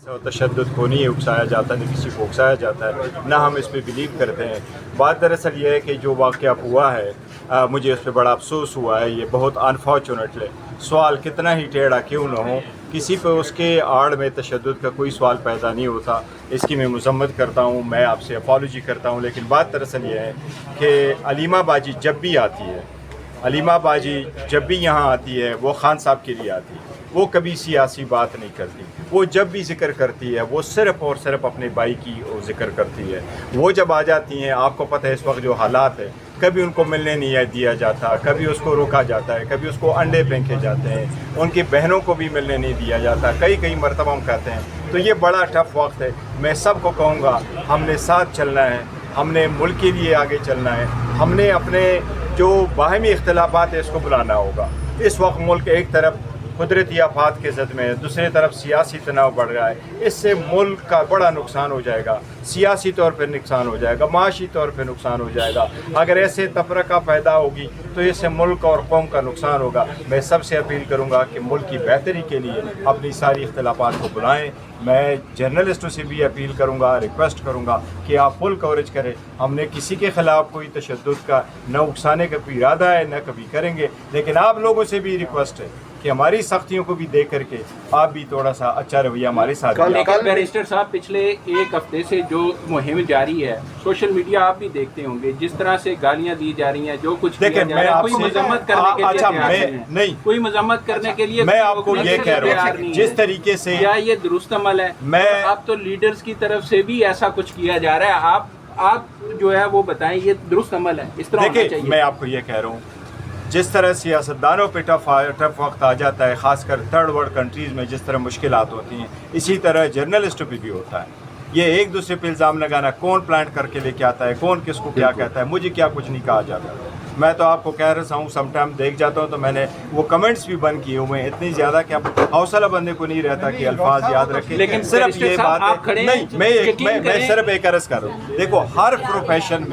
और तशद्दुद को नहीं उकसाया जाता, न किसी को उकसाया जाता है, ना हम इस पे बिलीव करते हैं। बात दरअसल ये है कि जो वाक़या हुआ है मुझे उस पर बड़ा अफसोस हुआ है। ये बहुत अनफॉर्चुनेटली, सवाल कितना ही टेढ़ा क्यों न हो, किसी पे उसके आड़ में तशद्दुद का कोई सवाल पैदा नहीं होता। इसकी मैं मज़म्मत करता हूँ, मैं आपसे अपॉलॉजी करता हूँ। लेकिन बात दरअसल ये है कि अलीमा बाजी जब भी आती है, अलीमा बाजी जब भी यहाँ आती है वो खान साहब के लिए आती है। वो कभी सियासी बात नहीं करती। वो जब भी जिक्र करती है वो सिर्फ़ और सिर्फ अपने भाई की जिक्र करती है। वो जब आ जाती हैं, आपको पता है इस वक्त जो हालात है, कभी उनको मिलने नहीं दिया जाता, कभी उसको रोका जाता है, कभी उसको अंडे फेंके जाते हैं, उनकी बहनों को भी मिलने नहीं दिया जाता, कई मरतबा हम कहते हैं। तो ये बड़ा टफ वक्त है। मैं सबको कहूँगा, हमने साथ चलना है, हमने मुल्क के लिए आगे चलना है, हमने अपने जो बाहमी इख्तिलाफात है इसको बुलाना होगा। इस वक्त मुल्क एक तरफ कुदरती आफात के ज़द में है, दूसरी तरफ सियासी तनाव बढ़ रहा है। इससे मुल्क का बड़ा नुकसान हो जाएगा, सियासी तौर पर नुकसान हो जाएगा, माशी तौर पर नुकसान हो जाएगा। अगर ऐसे तफरका पैदा होगी तो इससे मुल्क और कौम का नुकसान होगा। मैं सबसे अपील करूँगा कि मुल्क की बेहतरी के लिए अपनी सारी इख्तिलाफात को बुलाएँ। मैं जर्नलिस्टों से भी अपील करूँगा, रिक्वेस्ट करूँगा कि आप फुल कवरेज करें। हमने किसी के ख़िलाफ़ कोई तशद्दुद का न उकसाने का कोई इरादा है, न कभी करेंगे। लेकिन आप लोगों से भी रिक्वेस्ट है कि हमारी सख्तियों को भी देख करके आप भी थोड़ा सा अच्छा रवैया हमारे साथ। कल बैरिस्टर साहब, पिछले एक हफ्ते से जो मुहिम जारी है, सोशल मीडिया आप भी देखते होंगे, जिस तरह से गालियां दी जा रही हैं, जो कुछ किया जा रहा है, कोई मजम्मत करने के लिए तैयार नहीं, कोई मजम्मत करने के लिए मैं आपको ये कह रहा हूँ, जिस तरीके से क्या ये दुरुस्त अमल है? मैं अब तो लीडर्स की तरफ से भी ऐसा कुछ किया जा रहा है, आप जो है वो बताएं, ये दुरुस्त अमल है, इस तरह होना चाहिए। मैं आपको ये कह रहा हूँ, जिस तरह सियासतदानों पे टफ वक्त आ जाता है, ख़ासकर थर्ड वर्ल्ड कंट्रीज़ में जिस तरह मुश्किलात होती हैं, इसी तरह जर्नलिस्टों पे भी होता है। ये एक दूसरे पे इल्ज़ाम लगाना, कौन प्लान करके लेके आता है, कौन किसको क्या कहता है, मुझे क्या कुछ नहीं कहा जाता। मैं तो आपको कह रहा हूँ, समटाइम देख जाता हूँ तो मैंने वो कमेंट्स भी बंद किए हुए हैं, इतनी ज़्यादा कि अब हौसला बंदे को नहीं रहता कि अल्फाज याद रखें। लेकिन सिर्फ ये बात है, नहीं, मैं सिर्फ एक अर्ज़ कर रहा हूँ। देखो, हर प्रोफेशन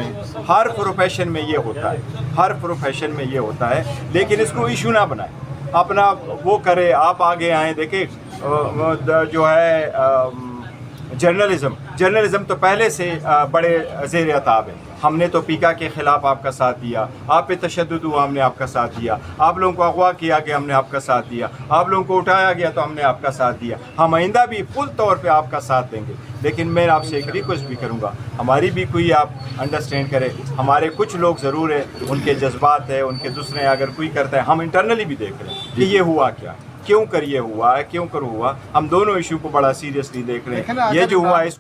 में ये होता है, हर प्रोफेशन में ये होता है, लेकिन इसको इशू ना बनाए, अपना वो करे, आप आगे आएँ। देखिए जो है जर्नलिज्म तो पहले से बड़े ज़ेर अताब है। हमने तो पीका के ख़िलाफ़ आपका साथ दिया, आप पे तशद्दुद हुआ, हमने आपका साथ दिया, आप लोगों को अगवा किया गया, हमने आपका साथ दिया, आप लोगों को उठाया गया तो हमने आपका साथ दिया। हम आइंदा भी फुल तौर पे आपका साथ देंगे। लेकिन मैं आपसे एक रिक्वेस्ट भी करूँगा, हमारी भी कोई आप अंडरस्टैंड करें। हमारे कुछ लोग ज़रूर है, उनके जज्बात है, उनके दूसरे अगर कोई करता है, हम इंटरनली भी देख रहे हैं कि ये हुआ क्या, क्यों कर ये हुआ है, क्यों कर हुआ। हम दोनों इशू को बड़ा सीरियसली देख रहे हैं। ये जो हुआ है